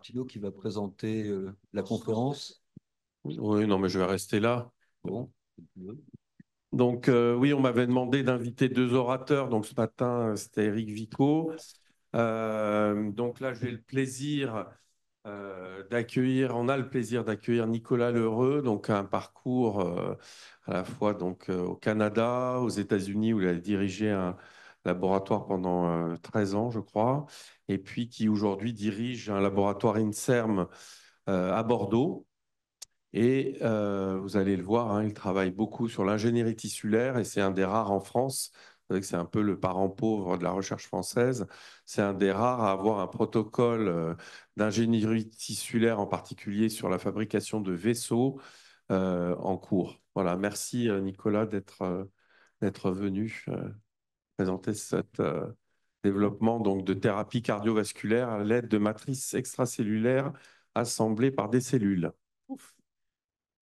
Martineau qui va présenter la conférence. Oui, non, mais je vais rester là. Bon. Donc, oui, on m'avait demandé d'inviter deux orateurs. Donc, ce matin, c'était Éric Vico. Donc là, j'ai le plaisir on a le plaisir d'accueillir Nicolas Lheureux, donc un parcours à la fois donc, au Canada, aux États-Unis, où il a dirigé un laboratoire pendant 13 ans, je crois, et puis qui aujourd'hui dirige un laboratoire INSERM à Bordeaux. Et vous allez le voir, hein, il travaille beaucoup sur l'ingénierie tissulaire et c'est un des rares en France. Vous savez que c'est un peu le parent pauvre de la recherche française. C'est un des rares à avoir un protocole d'ingénierie tissulaire, en particulier sur la fabrication de vaisseaux en cours. Voilà, merci Nicolas d'être venu présenter cet développement donc, de thérapie cardiovasculaire à l'aide de matrices extracellulaires assemblées par des cellules. Ouf.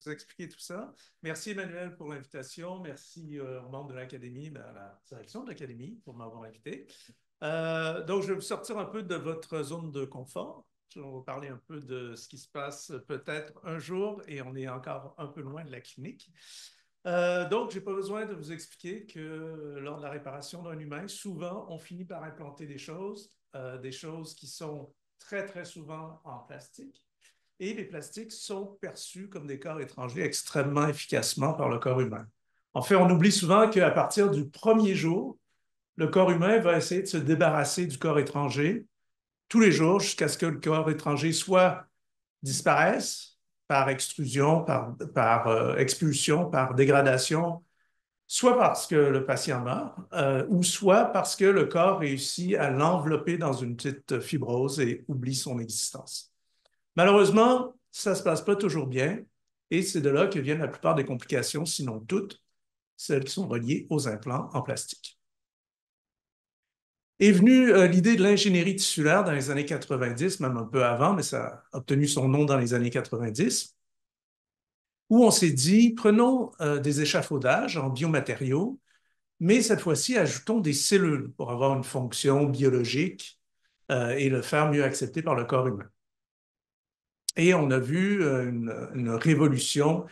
Vous expliquer tout ça. Merci Emmanuel pour l'invitation. Merci aux membres de l'Académie, à la direction de l'Académie pour m'avoir invité. Donc, je vais vous sortir un peu de votre zone de confort. Je vais vous parler un peu de ce qui se passe peut-être un jour et on est encore un peu loin de la clinique. Donc, je n'ai pas besoin de vous expliquer que lors de la réparation d'un humain, souvent, on finit par implanter des choses qui sont très, très souvent en plastique. Et les plastiques sont perçus comme des corps étrangers extrêmement efficacement par le corps humain. En fait, on oublie souvent qu'à partir du premier jour, le corps humain va essayer de se débarrasser du corps étranger tous les jours jusqu'à ce que le corps étranger soit disparaisse par extrusion, par expulsion, par dégradation, soit parce que le patient meurt, ou soit parce que le corps réussit à l'envelopper dans une petite fibrose et oublie son existence. Malheureusement, ça ne se passe pas toujours bien et c'est de là que viennent la plupart des complications, sinon toutes, celles qui sont reliées aux implants en plastique. Est venue l'idée de l'ingénierie tissulaire dans les années 90, même un peu avant, mais ça a obtenu son nom dans les années 90, où on s'est dit, prenons des échafaudages en biomatériaux, mais cette fois-ci, ajoutons des cellules pour avoir une fonction biologique et le faire mieux accepter par le corps humain. Et on a vu une révolution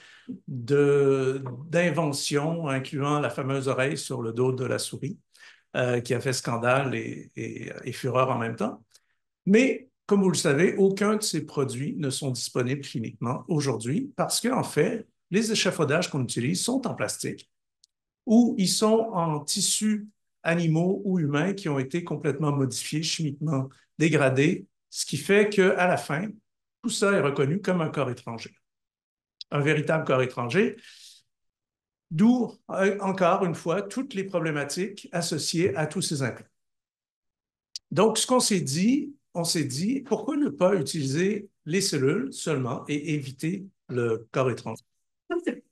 d'inventions, incluant la fameuse oreille sur le dos de la souris, qui a fait scandale et fureur en même temps. Mais, comme vous le savez, aucun de ces produits ne sont disponibles cliniquement aujourd'hui parce qu'en fait, les échafaudages qu'on utilise sont en plastique ou ils sont en tissus animaux ou humains qui ont été complètement modifiés, chimiquement dégradés, ce qui fait qu'à la fin, tout ça est reconnu comme un corps étranger, un véritable corps étranger, d'où, encore une fois, toutes les problématiques associées à tous ces implants. Donc, ce qu'on s'est dit, on s'est dit, pourquoi ne pas utiliser les cellules seulement et éviter le corps étranger?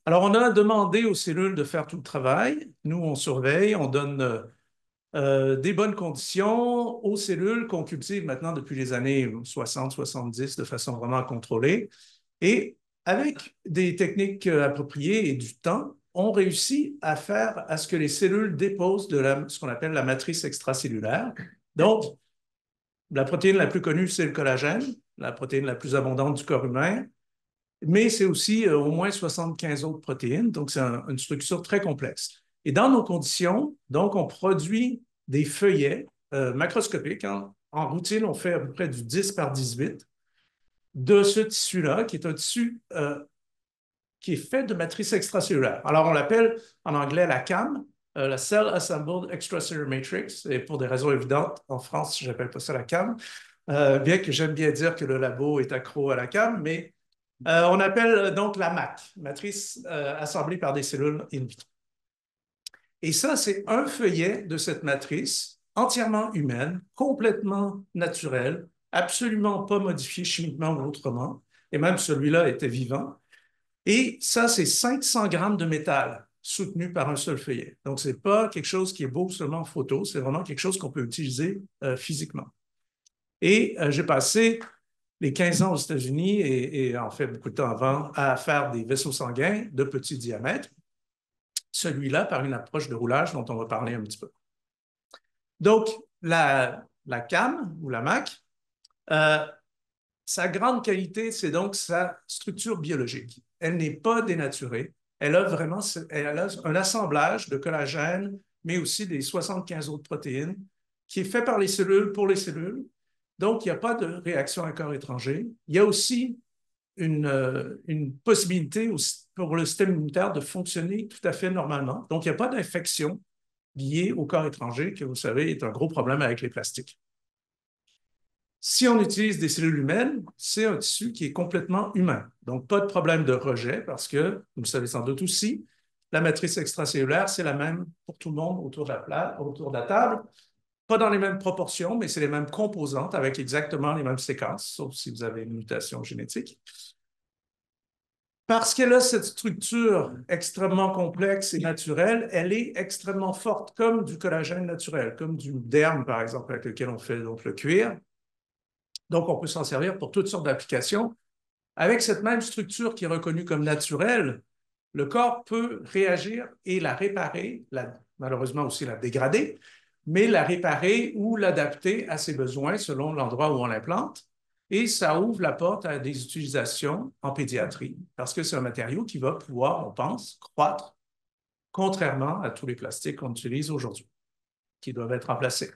Alors, on a demandé aux cellules de faire tout le travail. Nous, on surveille, on donne des bonnes conditions aux cellules qu'on cultive maintenant depuis les années 60-70 de façon vraiment contrôlée. Et avec des techniques appropriées et du temps, on réussit à faire à ce que les cellules déposent ce qu'on appelle la matrice extracellulaire. Donc, la protéine la plus connue, c'est le collagène, la protéine la plus abondante du corps humain, mais c'est aussi au moins 75 autres protéines, donc c'est une structure très complexe. Et dans nos conditions, donc, on produit des feuillets macroscopiques. Hein. En routine, on fait à peu près du 10 par 18 de ce tissu-là, qui est un tissu qui est fait de matrices extracellulaires. Alors, on l'appelle en anglais la CAM, la Cell Assembled Extracellular Matrix, et pour des raisons évidentes, en France, je n'appelle pas ça la CAM, bien que j'aime bien dire que le labo est accro à la CAM, mais on appelle donc la MAC, matrice assemblée par des cellules in vitro. Et ça, c'est un feuillet de cette matrice entièrement humaine, complètement naturelle, absolument pas modifiée chimiquement ou autrement, et même celui-là était vivant. Et ça, c'est 500 grammes de métal soutenu par un seul feuillet. Donc, ce n'est pas quelque chose qui est beau seulement en photo, c'est vraiment quelque chose qu'on peut utiliser physiquement. Et j'ai passé les 15 ans aux États-Unis et en fait beaucoup de temps avant à faire des vaisseaux sanguins de petit diamètre, celui-là par une approche de roulage dont on va parler un petit peu. Donc, la CAM ou la MAC, Sa grande qualité, c'est donc sa structure biologique. Elle n'est pas dénaturée. Elle a vraiment un assemblage de collagène, mais aussi des 75 autres protéines, qui est fait par les cellules pour les cellules. Donc, il n'y a pas de réaction à corps étranger. Il y a aussi une possibilité pour le système immunitaire de fonctionner tout à fait normalement. Donc, il n'y a pas d'infection liée au corps étranger, qui, vous savez, est un gros problème avec les plastiques. Si on utilise des cellules humaines, c'est un tissu qui est complètement humain. Donc, pas de problème de rejet parce que, vous le savez sans doute aussi, la matrice extracellulaire, c'est la même pour tout le monde autour de la table. Pas dans les mêmes proportions, mais c'est les mêmes composantes avec exactement les mêmes séquences, sauf si vous avez une mutation génétique. Parce qu'elle a cette structure extrêmement complexe et naturelle, elle est extrêmement forte, comme du collagène naturel, comme du derme, par exemple, avec lequel on fait donc le cuir. Donc, on peut s'en servir pour toutes sortes d'applications. Avec cette même structure qui est reconnue comme naturelle, le corps peut réagir et la réparer, malheureusement aussi la dégrader, mais la réparer ou l'adapter à ses besoins selon l'endroit où on l'implante. Et ça ouvre la porte à des utilisations en pédiatrie, parce que c'est un matériau qui va pouvoir, on pense, croître, contrairement à tous les plastiques qu'on utilise aujourd'hui, qui doivent être remplacés.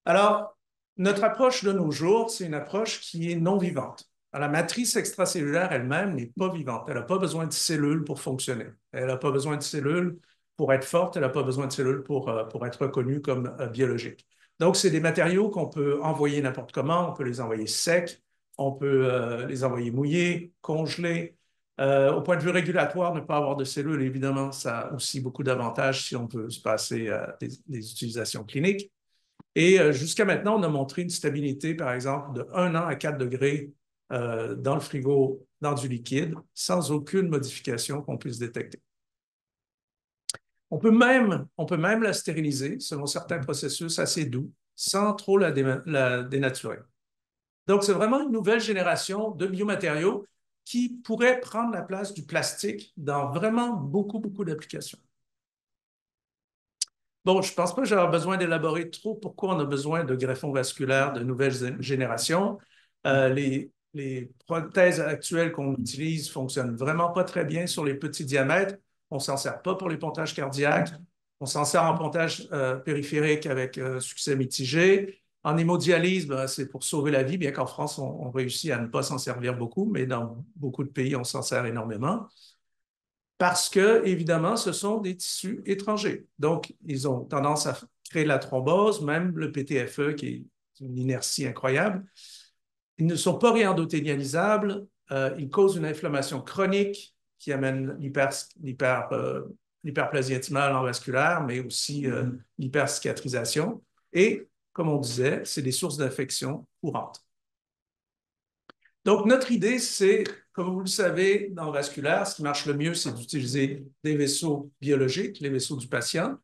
Alors, notre approche de nos jours, c'est une approche qui est non vivante. La matrice extracellulaire elle-même n'est pas vivante. Elle n'a pas besoin de cellules pour fonctionner. Elle n'a pas besoin de cellules pour être forte. Elle n'a pas besoin de cellules pour être reconnue comme biologique. Donc, c'est des matériaux qu'on peut envoyer n'importe comment. On peut les envoyer secs, on peut les envoyer mouillés, congelés. Au point de vue régulatoire, ne pas avoir de cellules, évidemment, ça a aussi beaucoup d'avantages si on peut se passer à des utilisations cliniques. Et jusqu'à maintenant, on a montré une stabilité, par exemple, de 1 an à 4 degrés dans le frigo, dans du liquide, sans aucune modification qu'on puisse détecter. On peut même la stériliser selon certains processus assez doux, sans trop la dénaturer. Donc, c'est vraiment une nouvelle génération de biomatériaux qui pourrait prendre la place du plastique dans vraiment beaucoup, beaucoup d'applications. Bon, je ne pense pas que j'aurai besoin d'élaborer trop pourquoi on a besoin de greffons vasculaires de nouvelle génération. Les prothèses actuelles qu'on utilise ne fonctionnent vraiment pas très bien sur les petits diamètres. On ne s'en sert pas pour les pontages cardiaques. On s'en sert en pontage périphérique avec succès mitigé. En hémodialyse, c'est pour sauver la vie, bien qu'en France, on réussit à ne pas s'en servir beaucoup, mais dans beaucoup de pays, on s'en sert énormément. Parce que, évidemment, ce sont des tissus étrangers. Donc, ils ont tendance à créer la thrombose, même le PTFE, qui est une inertie incroyable. Ils ne sont pas réendothélialisables. Ils causent une inflammation chronique qui amène l'hyperplasie intimale en vasculaire, mais aussi l'hypercicatrisation. Et, comme on disait, c'est des sources d'infection courantes. Donc, notre idée, c'est, comme vous le savez, dans le vasculaire, ce qui marche le mieux, c'est d'utiliser des vaisseaux biologiques, les vaisseaux du patient,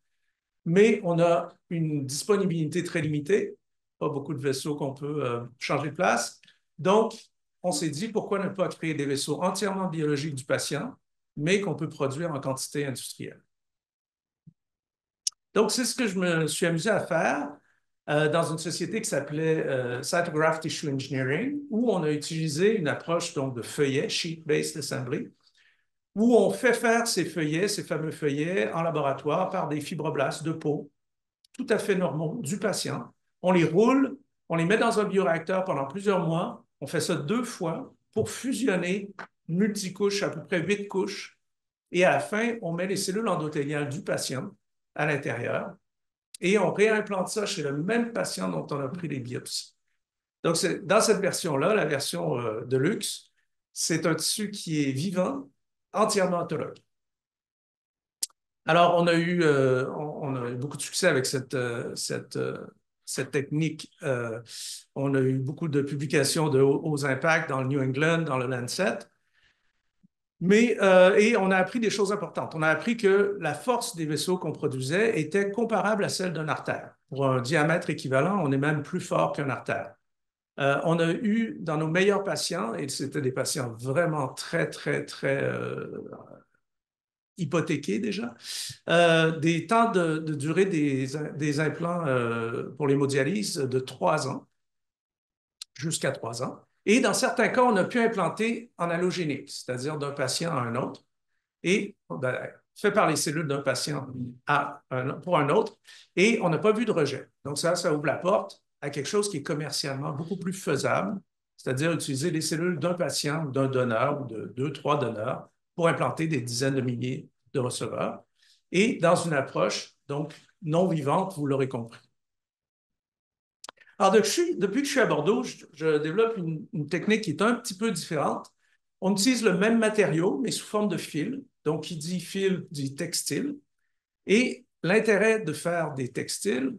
mais on a une disponibilité très limitée, pas beaucoup de vaisseaux qu'on peut changer de place. Donc, on s'est dit, pourquoi ne pas créer des vaisseaux entièrement biologiques du patient, mais qu'on peut produire en quantité industrielle. Donc, c'est ce que je me suis amusé à faire dans une société qui s'appelait Cytograph Tissue Engineering, où on a utilisé une approche donc, de feuillets, sheet-based assembly, où on fait faire ces feuillets, ces fameux feuillets, en laboratoire par des fibroblastes de peau tout à fait normaux du patient. On les roule, on les met dans un bioréacteur pendant plusieurs mois. On fait ça 2 fois pour fusionner multicouches, à peu près 8 couches. Et à la fin, on met les cellules endothéliales du patient à l'intérieur et on réimplante ça chez le même patient dont on a pris les biopsies. Donc, dans cette version-là, la version de luxe, c'est un tissu qui est vivant, entièrement autologue. Alors, on a eu beaucoup de succès avec cette technique. On a eu beaucoup de publications de hauts impacts dans le New England, dans le Lancet. Et on a appris des choses importantes. On a appris que la force des vaisseaux qu'on produisait était comparable à celle d'un artère. Pour un diamètre équivalent, on est même plus fort qu'un artère. On a eu dans nos meilleurs patients, et c'était des patients vraiment très, très, très hypothéqués déjà, des temps de durée des implants pour l'hémodialyse de 3 ans. jusqu'à 3 ans. Et dans certains cas, on a pu implanter en allogénique, c'est-à-dire d'un patient à un autre, et fait par les cellules d'un patient pour un autre, et on n'a pas vu de rejet. Donc ça ouvre la porte à quelque chose qui est commercialement beaucoup plus faisable, c'est-à-dire utiliser les cellules d'un patient, d'un donneur, ou de 2, 3 donneurs, pour implanter des dizaines de milliers de receveurs, et dans une approche, donc, non vivante, vous l'aurez compris. Alors, depuis que je suis à Bordeaux, je développe une technique qui est un petit peu différente. On utilise le même matériau, mais sous forme de fil. Donc, qui dit fil dit textile. Et l'intérêt de faire des textiles,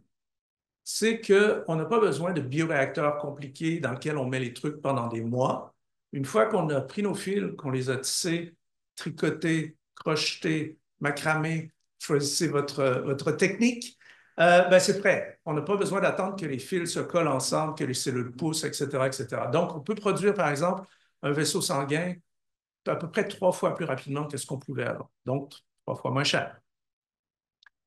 c'est qu'on n'a pas besoin de bioréacteurs compliqués dans lesquels on met les trucs pendant des mois. Une fois qu'on a pris nos fils, qu'on les a tissés, tricotés, crochetés, macramés, choisissez votre technique, c'est prêt. On n'a pas besoin d'attendre que les fils se collent ensemble, que les cellules poussent, etc., etc. Donc, on peut produire, par exemple, un vaisseau sanguin à peu près 3 fois plus rapidement que ce qu'on pouvait avant. Donc, 3 fois moins cher.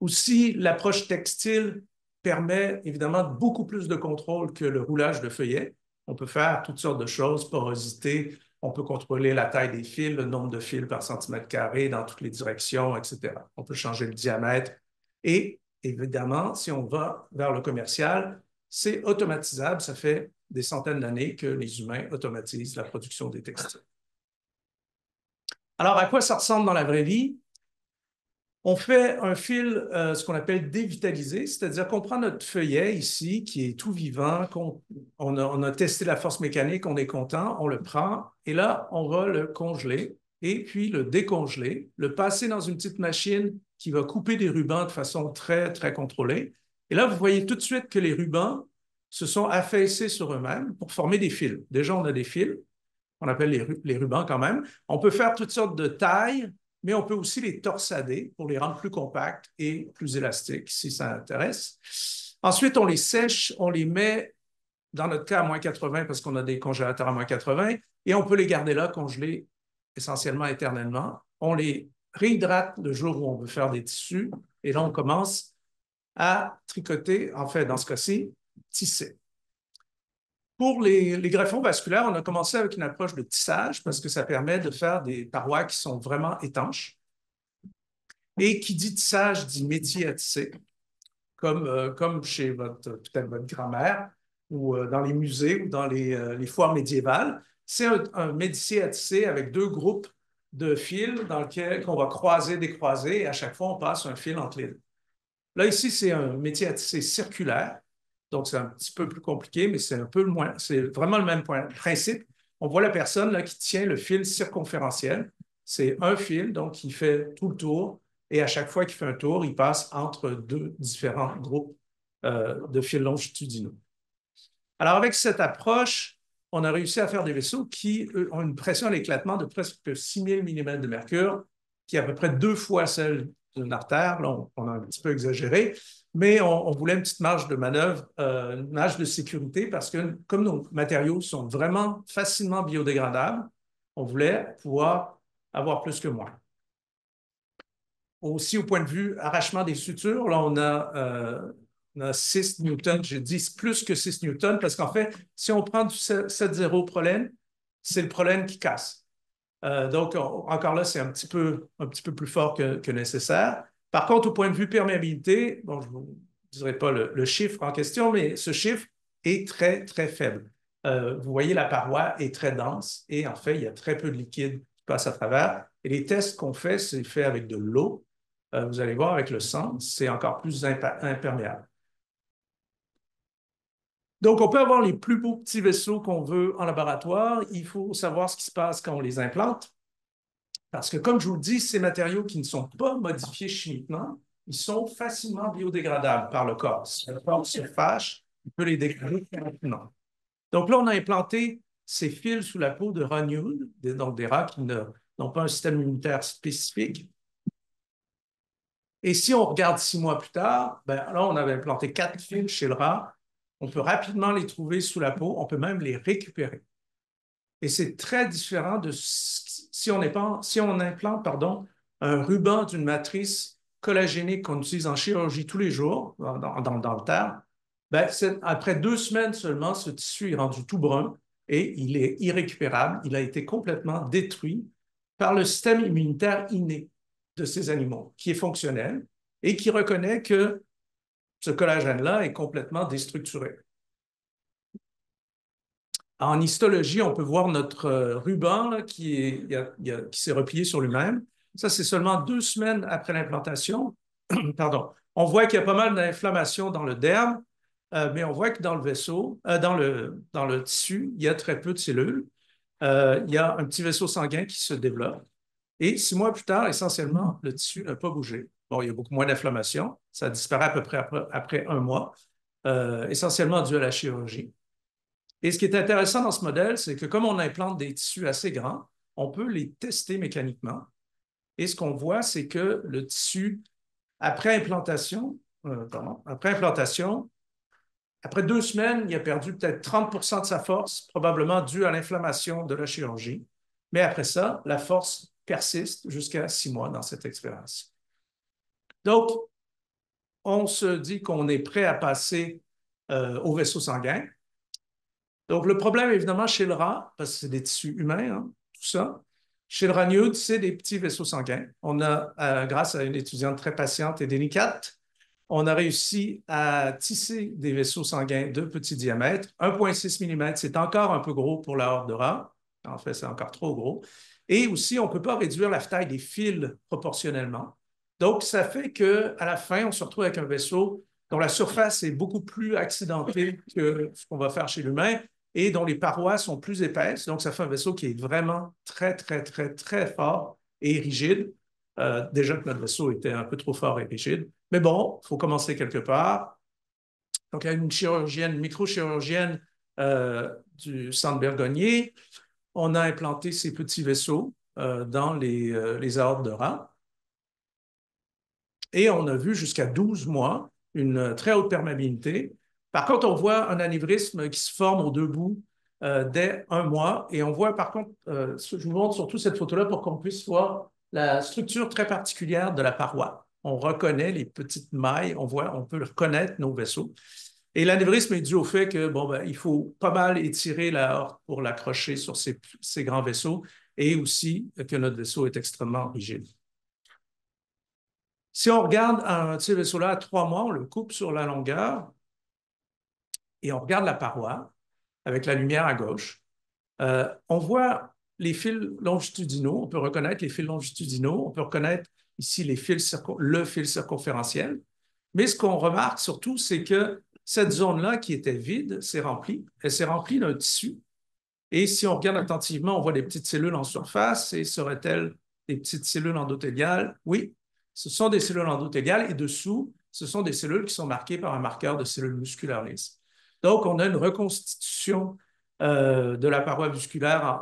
Aussi, l'approche textile permet évidemment beaucoup plus de contrôle que le roulage de feuillet. On peut faire toutes sortes de choses, porosité, on peut contrôler la taille des fils, le nombre de fils par centimètre carré dans toutes les directions, etc. On peut changer le diamètre. Et évidemment, si on va vers le commercial, c'est automatisable. Ça fait des centaines d'années que les humains automatisent la production des textiles. Alors, à quoi ça ressemble dans la vraie vie? On fait un fil, ce qu'on appelle dévitalisé, c'est-à-dire qu'on prend notre feuillet ici, qui est tout vivant, on a testé la force mécanique, on est content, on le prend, et là, on va le congeler, et puis le décongeler, le passer dans une petite machine qui va couper des rubans de façon très, très contrôlée. Et là, vous voyez tout de suite que les rubans se sont affaissés sur eux-mêmes pour former des fils. Déjà, on a des fils, on appelle les rubans quand même. On peut faire toutes sortes de tailles, mais on peut aussi les torsader pour les rendre plus compacts et plus élastiques, si ça intéresse. Ensuite, on les sèche, on les met, dans notre cas, à moins 80, parce qu'on a des congélateurs à moins 80, et on peut les garder là, congelés essentiellement éternellement. On les réhydrate le jour où on veut faire des tissus, et là, on commence à tricoter, en fait, dans ce cas-ci, tisser. Pour les greffons vasculaires, on a commencé avec une approche de tissage parce que ça permet de faire des parois qui sont vraiment étanches. Et qui dit tissage dit métier à tisser, comme chez peut-être votre grand-mère ou dans les musées ou dans les foires médiévales. C'est un métier à tisser avec 2 groupes de fils dans lesquels on va croiser, décroiser et à chaque fois, on passe un fil entre les deux. Là, ici, c'est un métier à tisser circulaire. Donc, c'est un petit peu plus compliqué, mais c'est vraiment le même principe. On voit la personne là, qui tient le fil circonférentiel. C'est un fil, donc il fait tout le tour. Et à chaque fois qu'il fait un tour, il passe entre 2 différents groupes de fils longitudinaux. Alors, avec cette approche, on a réussi à faire des vaisseaux qui ont une pression à l'éclatement de presque 6000 mm de mercure, qui est à peu près 2 fois celle d'une artère. Là, on a un petit peu exagéré, mais on voulait une petite marge de manœuvre, une marge de sécurité, parce que comme nos matériaux sont vraiment facilement biodégradables, on voulait pouvoir avoir plus que moins. Aussi, au point de vue arrachement des sutures, là, on a 6 newtons. Je dis plus que 6 newtons parce qu'en fait, si on prend du 7,0 prolène, c'est le prolène qui casse. Donc, encore là, c'est un petit peu plus fort que nécessaire. Par contre, au point de vue perméabilité, bon, je ne vous dirai pas le chiffre en question, mais ce chiffre est très, très faible. Vous voyez, la paroi est très dense et en fait, il y a très peu de liquide qui passe à travers. Et les tests qu'on fait, c'est fait avec de l'eau. Vous allez voir, avec le sang, c'est encore plus imperméable. Donc, on peut avoir les plus beaux petits vaisseaux qu'on veut en laboratoire. Il faut savoir ce qui se passe quand on les implante. Parce que, comme je vous le dis, ces matériaux qui ne sont pas modifiés chimiquement, ils sont facilement biodégradables par le corps. Si le corps se fâche, il peut les dégrader très rapidement. Donc là, on a implanté ces fils sous la peau de rats nude, donc des rats qui n'ont pas un système immunitaire spécifique. Et si on regarde 6 mois plus tard, là, on avait implanté 4 fils chez le rat. On peut rapidement les trouver sous la peau. On peut même les récupérer. Et c'est très différent de si on implante un ruban d'une matrice collagénique qu'on utilise en chirurgie tous les jours dans le terre. Ben, après 2 semaines seulement, ce tissu est rendu tout brun et il est irrécupérable. Il a été complètement détruit par le système immunitaire inné de ces animaux, qui est fonctionnel et qui reconnaît que ce collagène-là est complètement déstructuré. En histologie, on peut voir notre ruban là, qui s'est replié sur lui-même. Ça, c'est seulement 2 semaines après l'implantation. Pardon. On voit qu'il y a pas mal d'inflammation dans le derme, mais on voit que dans le vaisseau, dans le tissu, il y a très peu de cellules. Il y a un petit vaisseau sanguin qui se développe. Et 6 mois plus tard, essentiellement, le tissu n'a pas bougé. Bon, il y a beaucoup moins d'inflammation. Ça disparaît à peu près après 1 mois, essentiellement dû à la chirurgie. Et ce qui est intéressant dans ce modèle, c'est que comme on implante des tissus assez grands, on peut les tester mécaniquement. Et ce qu'on voit, c'est que le tissu, après implantation, après 2 semaines, il a perdu peut-être 30 de sa force, probablement dû à l'inflammation de la chirurgie. Mais après ça, la force persiste jusqu'à 6 mois dans cette expérience. Donc, on se dit qu'on est prêt à passer au vaisseau sanguin. Donc, le problème, évidemment, chez le rat, parce que c'est des tissus humains, hein, tout ça, chez le ragnoud, c'est des petits vaisseaux sanguins. On a, grâce à une étudiante très patiente et délicate, on a réussi à tisser des vaisseaux sanguins de petit diamètre. 1,6 mm, c'est encore un peu gros pour la horde de rat. En fait, c'est encore trop gros. Et aussi, on ne peut pas réduire la taille des fils proportionnellement. Donc, ça fait qu'à la fin, on se retrouve avec un vaisseau dont la surface est beaucoup plus accidentée que ce qu'on va faire chez l'humain et dont les parois sont plus épaisses. Donc, ça fait un vaisseau qui est vraiment très, très, très, très fort et rigide. Déjà que notre vaisseau était un peu trop fort et rigide. Mais bon, il faut commencer quelque part. Donc, il y a une chirurgienne, une microchirurgienne du centre Bergonié. On a implanté ces petits vaisseaux dans les aortes de rat. Et on a vu jusqu'à 12 mois une très haute perméabilité. Par contre, on voit un anévrisme qui se forme aux 2 bouts dès 1 mois. Et on voit, par contre, je vous montre surtout cette photo-là pour qu'on puisse voir la structure très particulière de la paroi. On reconnaît les petites mailles, on peut reconnaître nos vaisseaux. Et l'anévrisme est dû au fait que, bon, ben, il faut pas mal étirer la horte pour l'accrocher sur ces grands vaisseaux et aussi que notre vaisseau est extrêmement rigide. Si on regarde ce vaisseau-là à 3 mois, on le coupe sur la longueur et on regarde la paroi avec la lumière à gauche. On voit les fils longitudinaux, on peut reconnaître les fils longitudinaux, on peut reconnaître ici le fil circonférentiel. Mais ce qu'on remarque surtout, c'est que cette zone-là qui était vide s'est remplie. Elle s'est remplie d'un tissu. Et si on regarde attentivement, on voit des petites cellules en surface. Et seraient-elles des petites cellules endothéliales? Oui, ce sont des cellules endothéliales. Et dessous, ce sont des cellules qui sont marquées par un marqueur de cellules musculaires lisses. Donc, on a une reconstitution de la paroi musculaire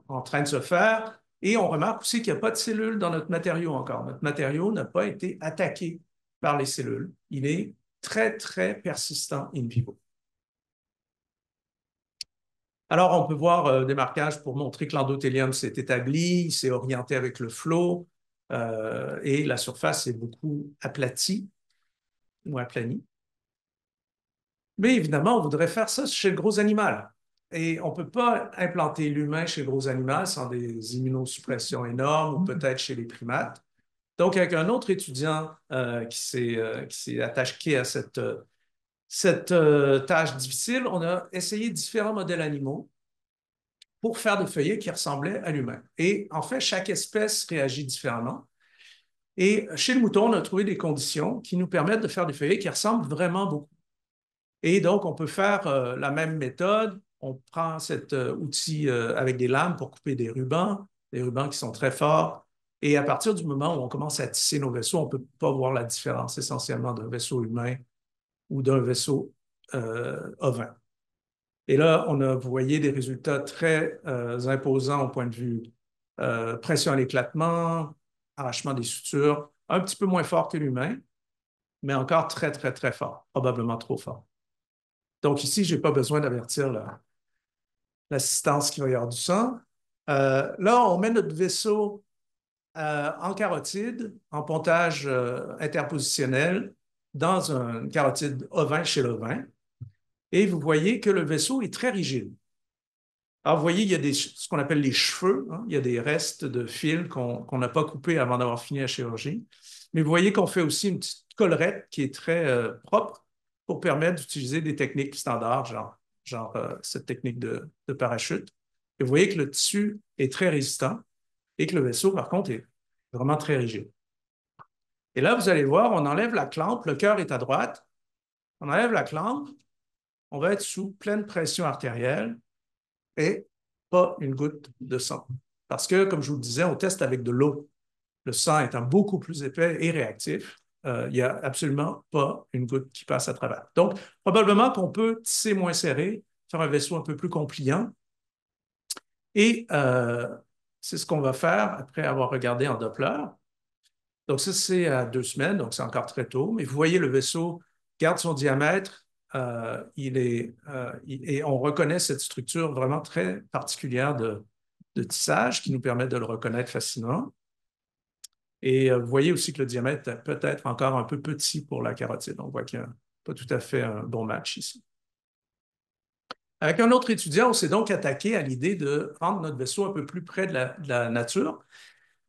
en train de se faire. Et on remarque aussi qu'il n'y a pas de cellules dans notre matériau encore. Notre matériau n'a pas été attaqué par les cellules. Il est très, très persistant in vivo. Alors, on peut voir des marquages pour montrer que l'endothélium s'est établi, il s'est orienté avec le flot et la surface est beaucoup aplatie ou aplanie. Mais évidemment, on voudrait faire ça chez le gros animal. Et on ne peut pas implanter l'humain chez le gros animal sans des immunosuppressions énormes ou peut-être chez les primates. Donc, avec un autre étudiant qui s'est attaché à cette tâche difficile, on a essayé différents modèles animaux pour faire des feuillets qui ressemblaient à l'humain. Et en fait, chaque espèce réagit différemment. Et chez le mouton, on a trouvé des conditions qui nous permettent de faire des feuillets qui ressemblent vraiment beaucoup. Et donc, on peut faire la même méthode. On prend cet outil avec des lames pour couper des rubans qui sont très forts. Et à partir du moment où on commence à tisser nos vaisseaux, on ne peut pas voir la différence essentiellement d'un vaisseau humain ou d'un vaisseau ovin. Et là, vous voyez des résultats très imposants au point de vue pression à l'éclatement, arrachement des sutures, un petit peu moins fort que l'humain, mais encore très, très, très fort, probablement trop fort. Donc ici, je n'ai pas besoin d'avertir l'assistance qui va y avoir du sang. Là, on met notre vaisseau en carotide, en pontage interpositionnel, dans une carotide ovin chez l'ovin. et vous voyez que le vaisseau est très rigide. Alors, vous voyez, il y a ce qu'on appelle les cheveux, hein? Il y a des restes de fils qu'on n'a pas coupés avant d'avoir fini la chirurgie. Mais vous voyez qu'on fait aussi une petite collerette qui est très propre pour permettre d'utiliser des techniques standards, genre cette technique de parachute. Et vous voyez que le tissu est très résistant et que le vaisseau, par contre, est vraiment très rigide. Et là, vous allez voir, on enlève la clampe, le cœur est à droite, on enlève la clampe, on va être sous pleine pression artérielle et pas une goutte de sang. Parce que, comme je vous le disais, on teste avec de l'eau. Le sang étant beaucoup plus épais et réactif, il n'y a absolument pas une goutte qui passe à travers. Donc, probablement qu'on peut tisser moins serré, faire un vaisseau un peu plus compliant. Et c'est ce qu'on va faire après avoir regardé en Doppler. Donc, ça, c'est à 2 semaines, donc c'est encore très tôt. Mais vous voyez, le vaisseau garde son diamètre. Et on reconnaît cette structure vraiment très particulière de tissage qui nous permet de le reconnaître facilement. Et vous voyez aussi que le diamètre peut être encore un peu petit pour la carotide. On voit qu'il n'y a pas tout à fait un bon match ici. Avec un autre étudiant, on s'est donc attaqué à l'idée de rendre notre vaisseau un peu plus près de la nature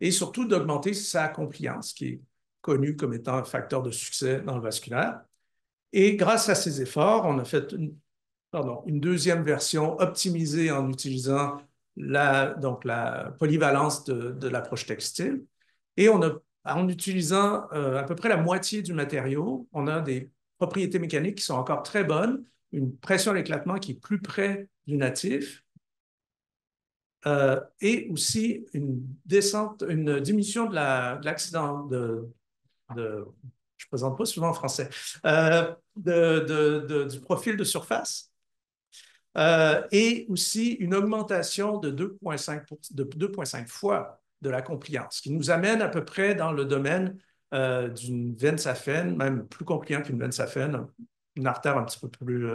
et surtout d'augmenter sa compliance, qui est connu comme étant un facteur de succès dans le vasculaire. Et grâce à ces efforts, on a fait une deuxième version optimisée en utilisant la polyvalence de l'approche textile. Et en utilisant à peu près la moitié du matériau, on a des propriétés mécaniques qui sont encore très bonnes, une pression d'éclatement qui est plus près du natif, et aussi une diminution de l'accident je ne présente pas souvent en français, du profil de surface. Et aussi une augmentation de 2,5 fois de la compliance, ce qui nous amène à peu près dans le domaine d'une veine saphène, même plus compliant qu'une veine saphène, une artère un petit peu plus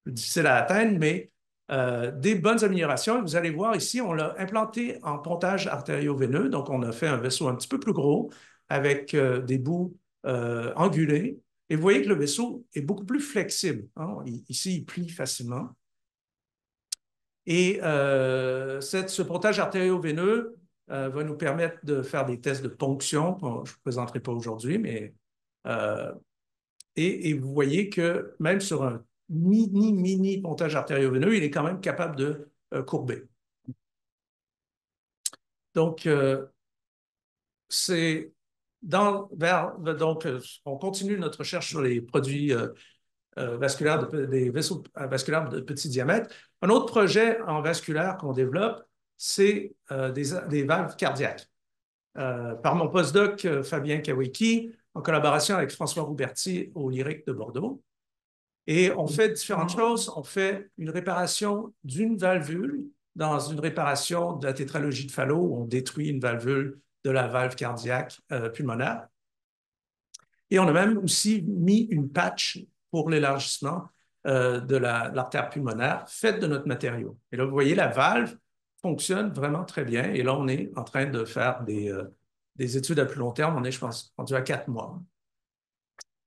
difficile à atteindre, mais des bonnes améliorations. Et vous allez voir ici, on l'a implanté en pontage artério-veineux, donc on a fait un vaisseau un petit peu plus gros avec des bouts angulés. Et vous voyez que le vaisseau est beaucoup plus flexible, hein? Ici, il plie facilement. Et ce pontage artério-veineux va nous permettre de faire des tests de ponction. Je ne vous présenterai pas aujourd'hui, mais et vous voyez que même sur un mini pontage artério-veineux, il est quand même capable de courber. Donc, on continue notre recherche sur les produits vasculaires, des vaisseaux vasculaires de petit diamètre. Un autre projet en vasculaire qu'on développe, c'est des valves cardiaques. Par mon postdoc Fabien Kawicki, en collaboration avec François Rouberti au Lyrique de Bordeaux. Et on fait différentes choses. On fait une réparation d'une valvule dans une réparation de la tétralogie de Fallot, où on détruit une valvule de la valve cardiaque pulmonaire. Et on a même aussi mis une patch pour l'élargissement de l'artère pulmonaire faite de notre matériau. Et là, vous voyez, la valve fonctionne vraiment très bien. Et là, on est en train de faire des études à plus long terme. On est, je pense, rendu à 4 mois.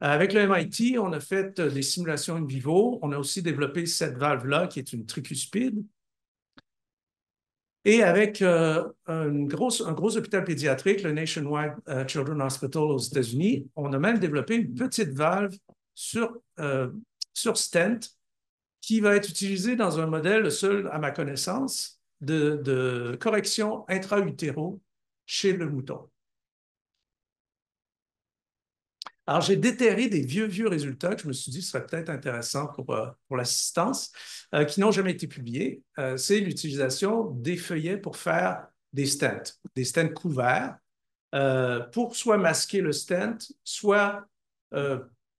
Avec le MIT, on a fait des simulations in vivo. On a aussi développé cette valve-là, qui est une tricuspide. Et avec un gros hôpital pédiatrique, le Nationwide Children's Hospital aux États-Unis, on a même développé une petite valve sur stent qui va être utilisée dans un modèle, le seul à ma connaissance, de correction intra-utéro chez le mouton. Alors, j'ai déterré des vieux résultats que je me suis dit seraient peut-être intéressants pour l'assistance, qui n'ont jamais été publiés. C'est l'utilisation des feuillets pour faire des stents couverts, pour soit masquer le stent, soit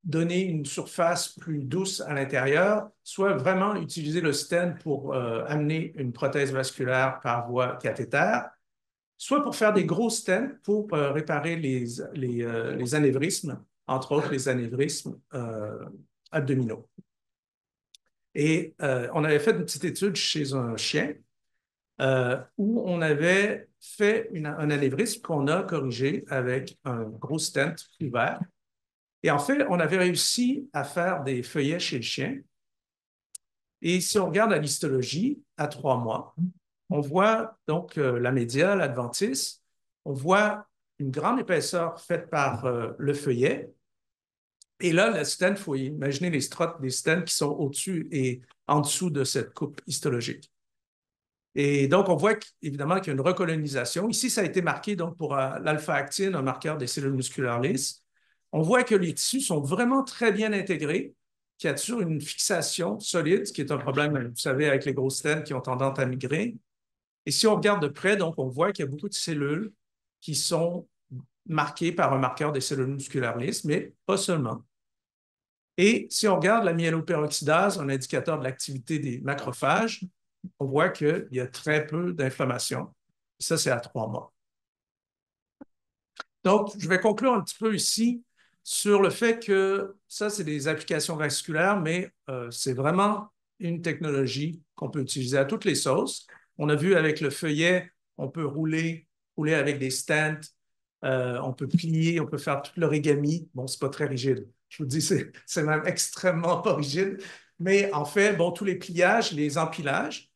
donner une surface plus douce à l'intérieur, soit vraiment utiliser le stent pour amener une prothèse vasculaire par voie cathéter, soit pour faire des gros stents pour réparer les anévrismes, entre autres les anévrismes abdominaux. Et on avait fait une petite étude chez un chien où on avait fait un anévrisme qu'on a corrigé avec un gros stent ouvert. Et en fait, on avait réussi à faire des feuillets chez le chien Et si on regarde la listologie à 3 mois, on voit donc la média, l'adventice, on voit une grande épaisseur faite par le feuillet. Et là, le stent, il faut imaginer les strates des stents qui sont au-dessus et en dessous de cette coupe histologique. Et donc, on voit évidemment qu'il y a une recolonisation. Ici, ça a été marqué donc, pour l'alpha-actine, un marqueur des cellules musculaires lisses. On voit que les tissus sont vraiment très bien intégrés, qu'il y a toujours une fixation solide, ce qui est un problème, vous savez, avec les grosses stents qui ont tendance à migrer. Et si on regarde de près, donc, on voit qu'il y a beaucoup de cellules qui sont marquées par un marqueur des cellules musculaires lisses, mais pas seulement. Et si on regarde la myéloperoxydase, un indicateur de l'activité des macrophages, on voit qu'il y a très peu d'inflammation. Ça, c'est à 3 mois. Donc, je vais conclure un petit peu ici sur le fait que ça, c'est des applications vasculaires, mais c'est vraiment une technologie qu'on peut utiliser à toutes les sauces. On a vu avec le feuillet, on peut rouler avec des stents, on peut plier, on peut faire tout l'origami. Bon, c'est pas très rigide. Je vous dis, c'est même extrêmement pas rigide. Mais en fait, bon, tous les pliages, les empilages.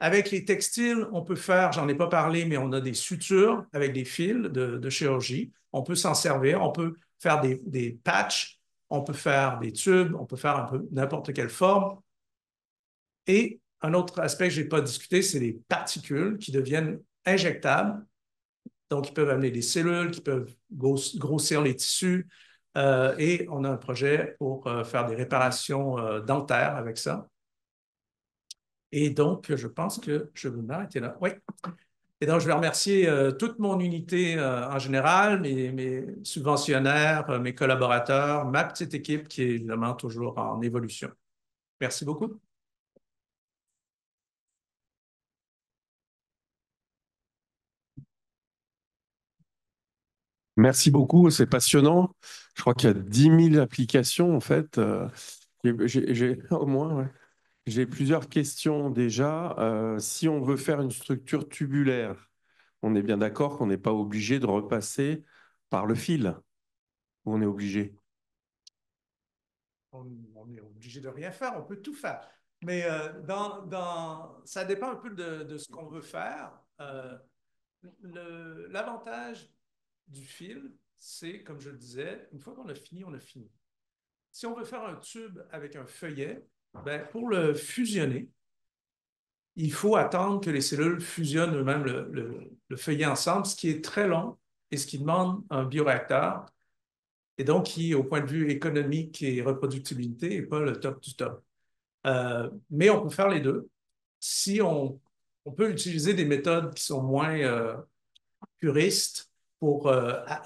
Avec les textiles, on peut faire, j'en ai pas parlé, mais on a des sutures avec des fils de chirurgie. On peut s'en servir, on peut faire des patchs, on peut faire des tubes, on peut faire un peu n'importe quelle forme. Et un autre aspect que je n'ai pas discuté, c'est les particules qui deviennent injectables. Donc, ils peuvent amener des cellules, qui peuvent grossir les tissus. Et on a un projet pour faire des réparations dentaires avec ça. Et donc, je pense que je vais m'arrêter là. Oui. Et donc, je vais remercier toute mon unité en général, mes subventionnaires, mes collaborateurs, ma petite équipe qui est évidemment toujours en évolution. Merci beaucoup. Merci beaucoup, c'est passionnant. Je crois qu'il y a 10 000 applications en fait. Au moins, ouais. J'ai plusieurs questions déjà. Si on veut faire une structure tubulaire, on est bien d'accord qu'on n'est pas obligé de repasser par le fil, ou on est obligé? On est obligé de rien faire, on peut tout faire. Mais ça dépend un peu de ce qu'on veut faire. L'avantage du fil, c'est, comme je le disais, une fois qu'on a fini, on a fini. Si on veut faire un tube avec un feuillet, ben, pour le fusionner, il faut attendre que les cellules fusionnent eux-mêmes le feuillet ensemble, ce qui est très long et ce qui demande un bioréacteur, et donc qui, au point de vue économique et reproductibilité, n'est pas le top du top. Mais on peut faire les deux. Si on peut utiliser des méthodes qui sont moins puristes pour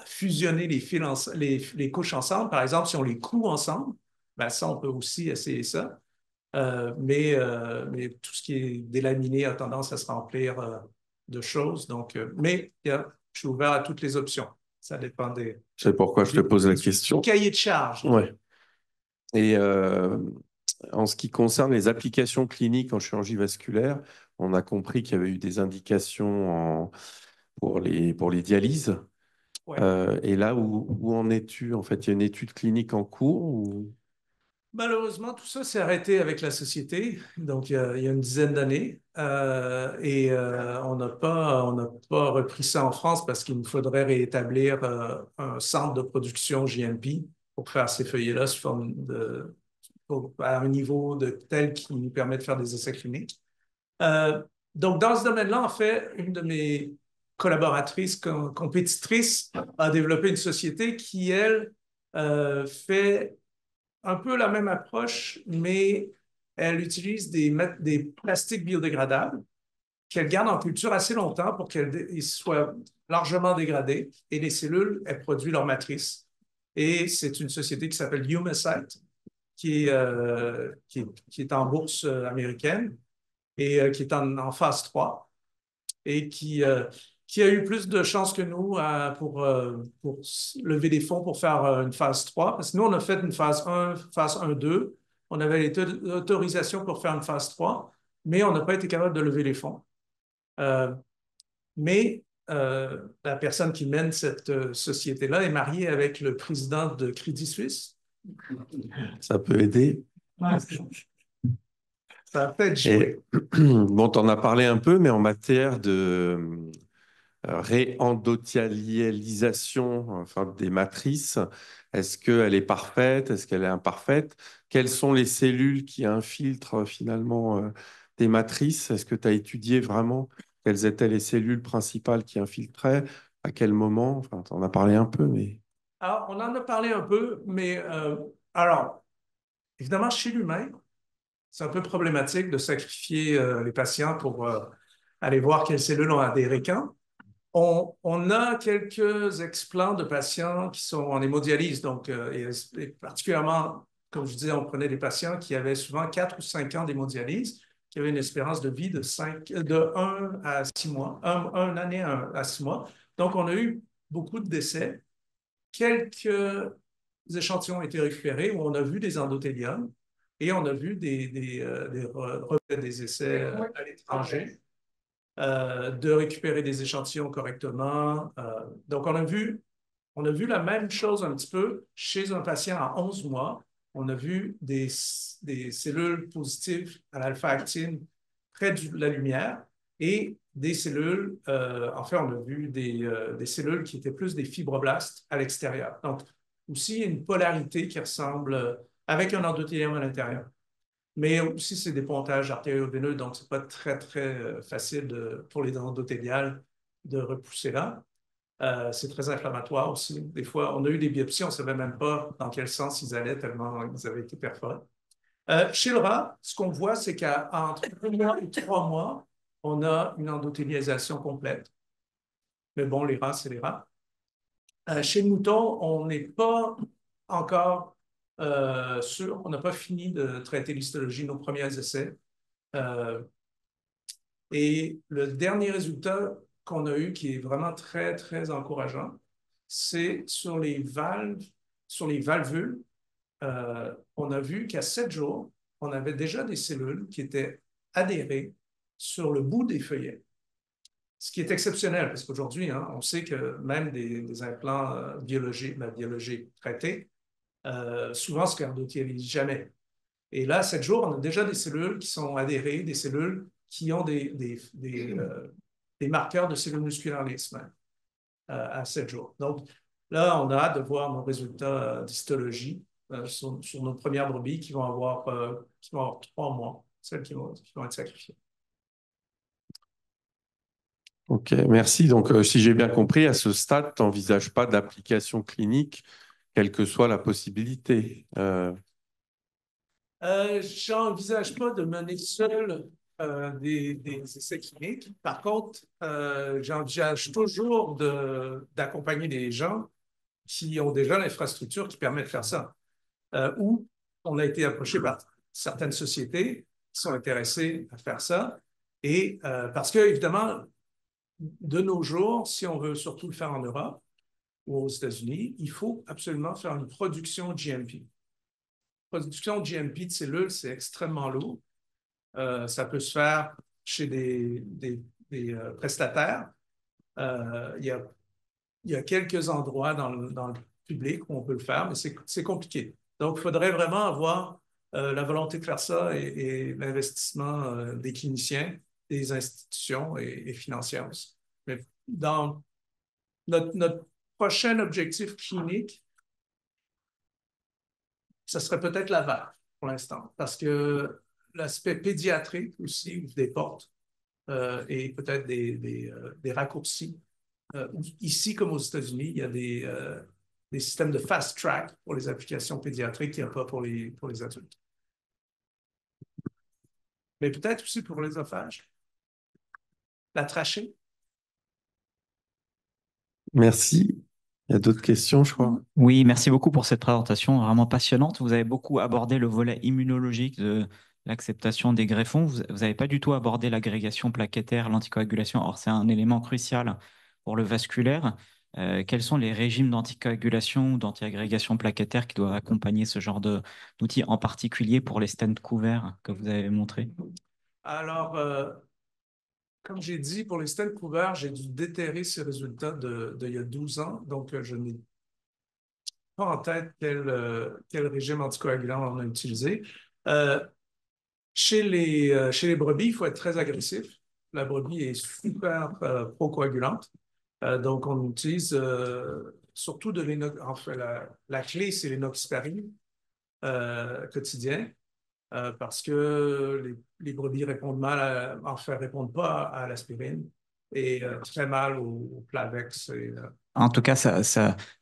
fusionner les fils les couches ensemble. Par exemple, si on les coud ensemble, ben ça, on peut aussi essayer ça. Mais tout ce qui est délaminé a tendance à se remplir de choses. Donc, mais je suis ouvert à toutes les options. Ça dépend des... C'est pourquoi je te pose la question. Cahier de charge. Ouais. Et en ce qui concerne les applications cliniques en chirurgie vasculaire, on a compris qu'il y avait eu des indications pour les dialyses. Ouais. Et là, où en es-tu? En fait, il y a une étude clinique en cours ou... Malheureusement, tout ça s'est arrêté avec la société, donc il y a une dizaine d'années. On n'a pas repris ça en France parce qu'il nous faudrait réétablir un centre de production GMP pour faire ces feuillets-là à un niveau tel qui nous permet de faire des essais cliniques. Donc, dans ce domaine-là, en fait, une de mes collaboratrices compétitrices a développé une société qui, elle, fait un peu la même approche, mais elle utilise des plastiques biodégradables qu'elle garde en culture assez longtemps pour qu'ils soient largement dégradés et les cellules, elles produisent leur matrice. Et c'est une société qui s'appelle Humacyte, qui est en bourse américaine et qui est en phase 3 et qui a eu plus de chances que nous pour lever des fonds pour faire une phase 3. Parce que nous, on a fait une phase 1, phase 1-2. On avait l'autorisation pour faire une phase 3, mais on n'a pas été capable de lever les fonds. Mais la personne qui mène cette société-là est mariée avec le président de Crédit Suisse. Ça peut aider. Ouais. Ça a peut-être joué. Bon, tu en as parlé un peu, mais en matière de réendothelialisation, enfin, des matrices, est-ce qu'elle est parfaite? Est-ce qu'elle est imparfaite? Quelles sont les cellules qui infiltrent finalement des matrices? Est-ce que tu as étudié vraiment quelles étaient les cellules principales qui infiltraient? À quel moment? Enfin, tu en as parlé un peu, mais... Alors, on en a parlé un peu, mais alors, évidemment, chez l'humain, c'est un peu problématique de sacrifier les patients pour aller voir quelles cellules ont adhéré quand. On a quelques explants de patients qui sont en hémodialyse, donc, et particulièrement, comme je disais, on prenait des patients qui avaient souvent 4 ou 5 ans d'hémodialyse, qui avaient une espérance de vie de 1 à 6 mois, 1 année à 6 mois. Donc, on a eu beaucoup de décès. Quelques échantillons ont été récupérés où on a vu des endothéliums et on a vu des essais à l'étranger de récupérer des échantillons correctement. Donc, on a vu la même chose un petit peu chez un patient à 11 mois. On a vu des cellules positives à l'alpha-actine près de la lumière et des cellules, en fait, on a vu des cellules qui étaient plus des fibroblastes à l'extérieur. Donc, aussi une polarité qui ressemble avec un endothélium à l'intérieur. Mais aussi, c'est des pontages artério-veineux, donc c'est pas très, très facile pour les endothéliales de repousser là. C'est très inflammatoire aussi. Des fois, on a eu des biopsies, on ne savait même pas dans quel sens ils allaient tellement ils avaient été perforés. Chez le rat, ce qu'on voit, c'est qu'entre 1 mois et 3 mois, on a une endothélialisation complète. Mais bon, les rats, c'est les rats. Chez le mouton, on n'est pas encore sûr, on n'a pas fini de traiter l'histologie, nos premiers essais. Et le dernier résultat qu'on a eu, qui est vraiment très, très encourageant, c'est sur les valves, sur les valvules. On a vu qu'à 7 jours, on avait déjà des cellules qui étaient adhérées sur le bout des feuillets. Ce qui est exceptionnel, parce qu'aujourd'hui, hein, on sait que même des implants biologiques traités, souvent se cardiotialisent jamais. Et là, à 7 jours, on a déjà des cellules qui sont adhérées, des cellules qui ont des marqueurs de cellules musculaires lisses à 7 jours. Donc là, on a hâte de voir nos résultats d'histologie sur nos premières brebis qui vont avoir 3 mois, celles qui vont être sacrifiées. Ok, merci. Donc, si j'ai bien compris, à ce stade, tu n'envisages pas d'application clinique, quelle que soit la possibilité. J'envisage pas de mener seul des essais cliniques. Par contre, j'envisage toujours d'accompagner des gens qui ont déjà l'infrastructure qui permet de faire ça. Ou on a été approché par certaines sociétés qui sont intéressées à faire ça. Et parce que, évidemment, de nos jours, si on veut surtout le faire en Europe ou aux États-Unis, il faut absolument faire une production GMP. Production GMP de cellules, c'est extrêmement lourd. Ça peut se faire chez des prestataires. Il y a quelques endroits dans le public où on peut le faire, mais c'est compliqué. Donc, il faudrait vraiment avoir la volonté de faire ça et l'investissement des cliniciens, des institutions et financières aussi. Mais dans notre prochain objectif clinique, ce serait peut-être la valve pour l'instant, parce que l'aspect pédiatrique aussi ouvre des portes et peut-être des raccourcis. Ici, comme aux États-Unis, il y a des systèmes de fast track pour les applications pédiatriques qu'il n'y a pas pour les adultes. Mais peut-être aussi pour l'œsophage, la trachée. Merci. Il y a d'autres questions, je crois. Oui, merci beaucoup pour cette présentation vraiment passionnante. Vous avez beaucoup abordé le volet immunologique de l'acceptation des greffons. Vous n'avez pas du tout abordé l'agrégation plaquettaire, l'anticoagulation. Or, c'est un élément crucial pour le vasculaire. Quels sont les régimes d'anticoagulation ou d'antiagrégation plaquettaire qui doivent accompagner ce genre d'outils, en particulier pour les stents couverts que vous avez montrés? Alors, comme j'ai dit, pour les stents couverts, j'ai dû déterrer ces résultats d'il y a 12 ans. Donc, je n'ai pas en tête quel régime anticoagulant on a utilisé. Chez les brebis, il faut être très agressif. La brebis est super procoagulante. Donc, on utilise surtout de l'inox. En fait, la clé, c'est l'inoxaparine quotidien parce que les brebis répondent mal, enfin, répondent pas à l'aspirine et très mal au Plavex. En tout cas,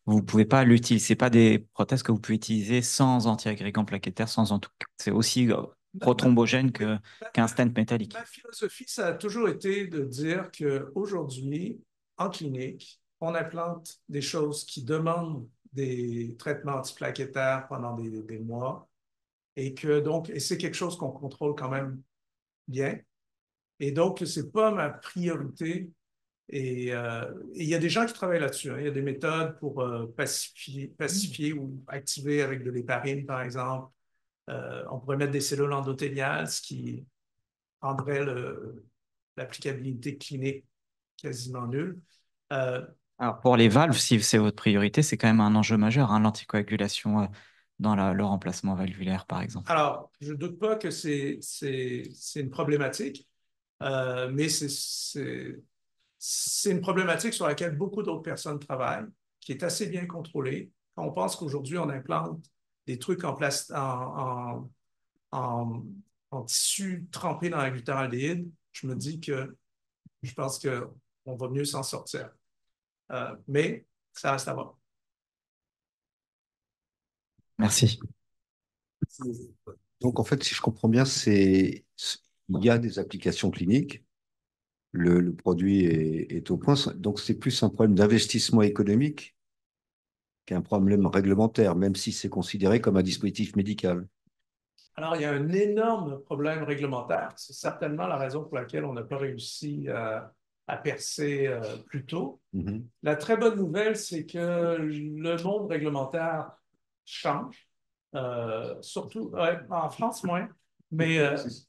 vous ne pouvez pas l'utiliser. C'est pas des prothèses que vous pouvez utiliser sans anti-agrégant plaquettaire, sans en tout cas. C'est aussi prothrombogène qu'un stent métallique. Ma philosophie, ça a toujours été de dire qu'aujourd'hui, en clinique, on implante des choses qui demandent des traitements antiplaquettaires pendant des mois et que donc, et c'est quelque chose qu'on contrôle quand même bien. Et donc, c'est pas ma priorité. Et il y a des gens qui travaillent là-dessus, hein. Il y a des méthodes pour pacifier ou activer avec de l'héparine, par exemple. On pourrait mettre des cellules endothéliales, ce qui rendrait l'applicabilité clinique quasiment nulle. Euh, Alors, pour les valves, si c'est votre priorité, c'est quand même un enjeu majeur, hein, l'anticoagulation dans le remplacement valvulaire, par exemple. alors, je ne doute pas que c'est une problématique, mais c'est une problématique sur laquelle beaucoup d'autres personnes travaillent, qui est assez bien contrôlée. Quand on pense qu'aujourd'hui, on implante des trucs en, en tissu trempé dans la glutáraldéhyde, je me dis que je pense qu'on va mieux s'en sortir. Mais ça reste à voir. Merci. Donc, en fait, si je comprends bien, il y a des applications cliniques. Le produit est au point. Donc, c'est plus un problème d'investissement économique qu'un problème réglementaire, même si c'est considéré comme un dispositif médical. Alors, il y a un énorme problème réglementaire. C'est certainement la raison pour laquelle on n'a pas réussi à percer plus tôt. Mhm. La très bonne nouvelle, c'est que le monde réglementaire change, surtout en France moins, mais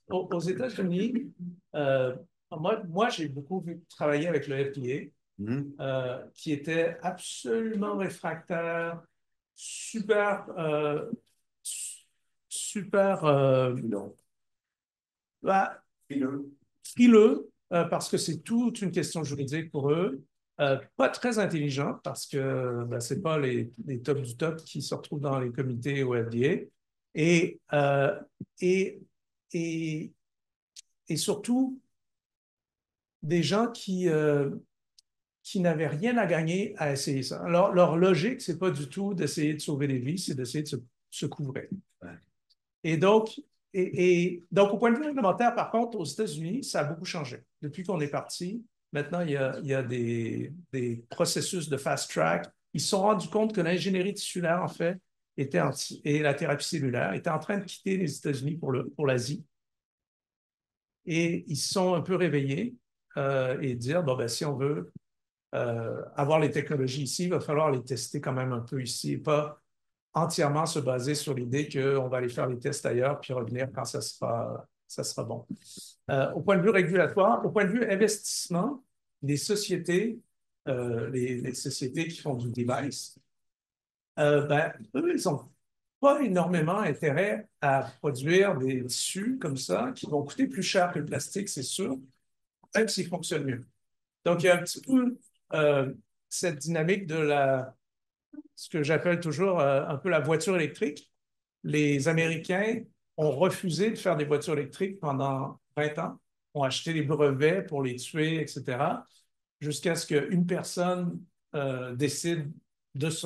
aux États-Unis, moi j'ai beaucoup travaillé avec le Mhm. FDA, qui était absolument réfractaire, super, super bah, frileux, parce que c'est toute une question juridique pour eux. Pas très intelligent parce que ben, ce n'est pas les top du top qui se retrouvent dans les comités au FDA. Et, euh, et, et, et surtout, des gens qui n'avaient rien à gagner à essayer ça. Alors, leur logique, c'est pas du tout d'essayer de sauver des vies, c'est d'essayer de se couvrir. Ouais. Et donc, donc, au point de vue réglementaire, par contre, aux États-Unis, ça a beaucoup changé. Depuis qu'on est parti, maintenant, il y a des processus de fast track. Ils se sont rendus compte que l'ingénierie tissulaire, en fait, et la thérapie cellulaire étaient en train de quitter les États-Unis pour l'Asie. Et ils se sont un peu réveillés et dire, bon, ben, si on veut avoir les technologies ici, il va falloir les tester quand même un peu ici, et pas entièrement se baser sur l'idée qu'on va aller faire les tests ailleurs puis revenir quand ça sera bon. Au point de vue régulatoire, au point de vue investissement, les sociétés, les sociétés qui font du device, ben, eux, ils n'ont pas énormément intérêt à produire des tissus comme ça qui vont coûter plus cher que le plastique, c'est sûr, même s'ils fonctionnent mieux. Donc, il y a un petit peu cette dynamique de ce que j'appelle toujours un peu la voiture électrique. Les Américains ont refusé de faire des voitures électriques pendant 20 ans, ont acheté des brevets pour les tuer, etc., jusqu'à ce qu'une personne décide,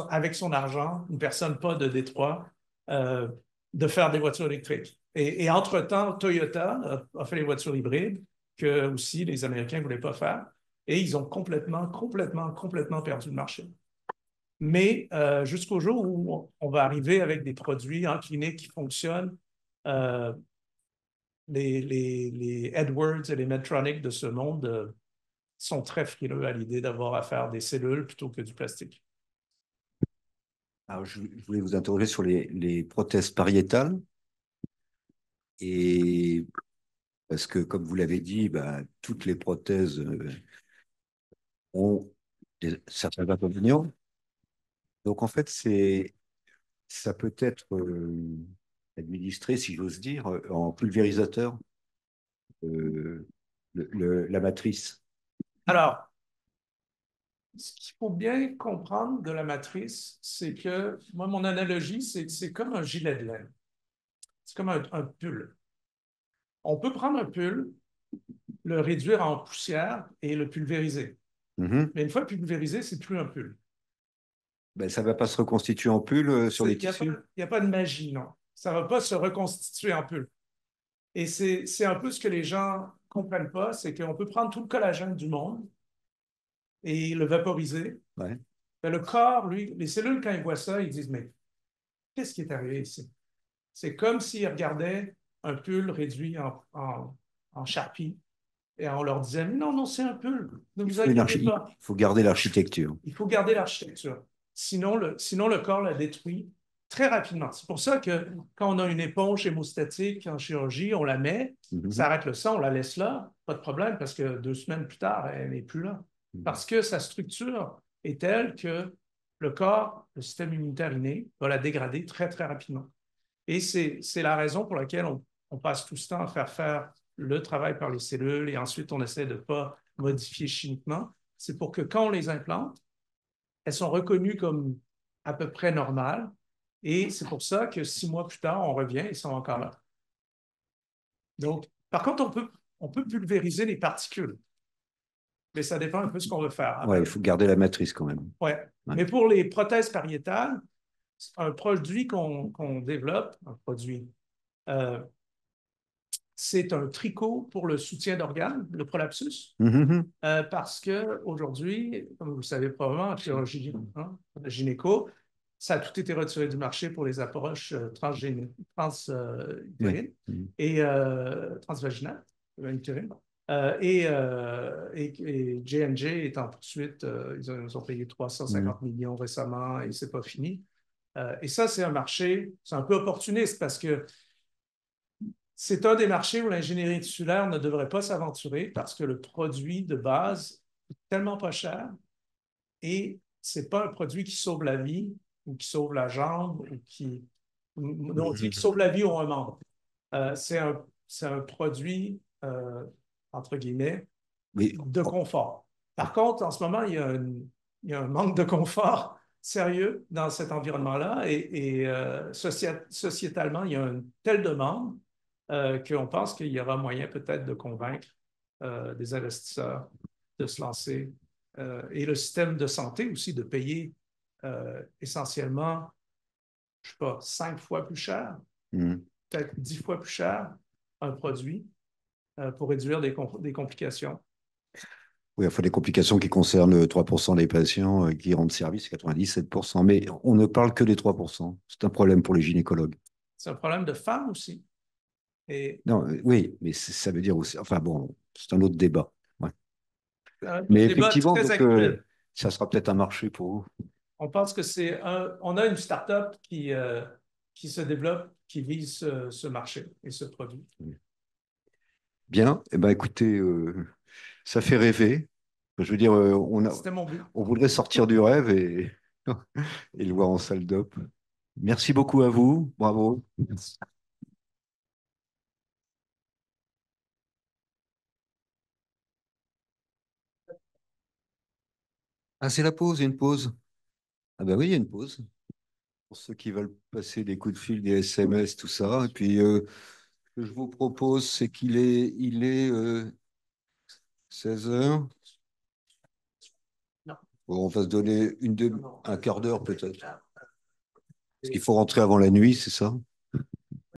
avec son argent, une personne pas de Détroit, euh, de faire des voitures électriques. Et entre-temps, Toyota a fait les voitures hybrides que aussi les Américains ne voulaient pas faire. Et ils ont complètement perdu le marché. Mais jusqu'au jour où on va arriver avec des produits en clinique qui fonctionnent, euh, les Edwards et les Medtronic de ce monde sont très frileux à l'idée d'avoir à faire des cellules plutôt que du plastique. Alors, je voulais vous interroger sur les prothèses pariétales. Et parce que, comme vous l'avez dit, bah, toutes les prothèses ont certains inconvénients. Donc, en fait, ça peut être administrer, si j'ose dire, en pulvérisateur, euh, la matrice. Alors, ce qu'il faut bien comprendre de la matrice, c'est que, moi, mon analogie, c'est que c'est comme un gilet de laine. C'est comme un pull. On peut prendre un pull, le réduire en poussière et le pulvériser. Mhm. Mais une fois pulvérisé, c'est plus un pull. Ben, ça ne va pas se reconstituer en pull sur les Il n'y a, tissus. a pas de magie, non. Ça ne va pas se reconstituer en pull. Et c'est un peu ce que les gens ne comprennent pas, c'est qu'on peut prendre tout le collagène du monde et le vaporiser. Ouais. Mais le corps, lui, les cellules, quand ils voient ça, ils disent, mais qu'est-ce qui est arrivé ici? C'est comme s'ils regardaient un pull réduit en charpie et on leur disait, non, non, c'est un pull, ne vous inquiétez Il pas. faut garder l'architecture. Il faut garder l'architecture. Sinon, le corps la détruit très rapidement. C'est pour ça que quand on a une éponge hémostatique en chirurgie, on la met, ça arrête le sang, on la laisse là, pas de problème, parce que 2 semaines plus tard, elle n'est plus là. Parce que sa structure est telle que le corps, le système immunitaire inné, va la dégrader très, très rapidement. Et c'est la raison pour laquelle on passe tout ce temps à faire le travail par les cellules et ensuite on essaie de ne pas modifier chimiquement. C'est pour que quand on les implante, elles sont reconnues comme à peu près normales. Et c'est pour ça que 6 mois plus tard, on revient et ils sont encore là. Donc, par contre, on peut pulvériser les particules, mais ça dépend un peu de ce qu'on veut faire. Ouais, il faut garder la matrice quand même. Ouais. Ouais. Mais pour les prothèses pariétales, un produit qu'on développe, un produit, c'est un tricot pour le soutien d'organes, le prolapsus, parce qu'aujourd'hui, comme vous le savez probablement, en chirurgie gynéco, ça a tout été retiré du marché pour les approches transutérines et transvaginales, utérines. Et J&J est en poursuite, ils ont payé 350 millions récemment et c'est pas fini. Et ça, c'est un marché, c'est un peu opportuniste parce que c'est un des marchés où l'ingénierie tissulaire ne devrait pas s'aventurer parce que le produit de base est tellement pas cher et c'est pas un produit qui sauve la vie ou qui sauve la jambe ou qui, non, on dit qui sauve la vie ou un membre. C'est un produit, entre guillemets, de confort. Par contre, en ce moment, il y a un manque de confort sérieux dans cet environnement-là et sociétalement, il y a une telle demande qu'on pense qu'il y aura moyen peut-être de convaincre des investisseurs de se lancer et le système de santé aussi de payer essentiellement, je ne sais pas, 5 fois plus cher, peut-être 10 fois plus cher un produit pour réduire des complications. Oui, il faut des complications qui concernent 3% des patients qui rendent service, 97%. Mais on ne parle que des 3%. C'est un problème pour les gynécologues. C'est un problème de femmes aussi. Et, non, oui, mais ça veut dire aussi. Enfin bon, c'est un autre débat. Ouais. Mais effectivement, donc, ça sera peut-être un marché pour vous. On pense que on a une start-up qui se développe, qui vise ce marché et ce produit. Bien, eh ben, écoutez, ça fait rêver. Je veux dire, C'était mon but. On voudrait sortir du rêve et le voir en salle d'op. Merci beaucoup à vous. Bravo. Merci. Ah, c'est la pause, il y a une pause. Ah ben oui, il y a une pause. Pour ceux qui veulent passer des coups de fil, des SMS, tout ça. Et puis, ce que je vous propose, c'est il est 16 heures. Non. Bon, on va se donner un quart d'heure peut-être. Parce qu'il faut rentrer avant la nuit, c'est ça?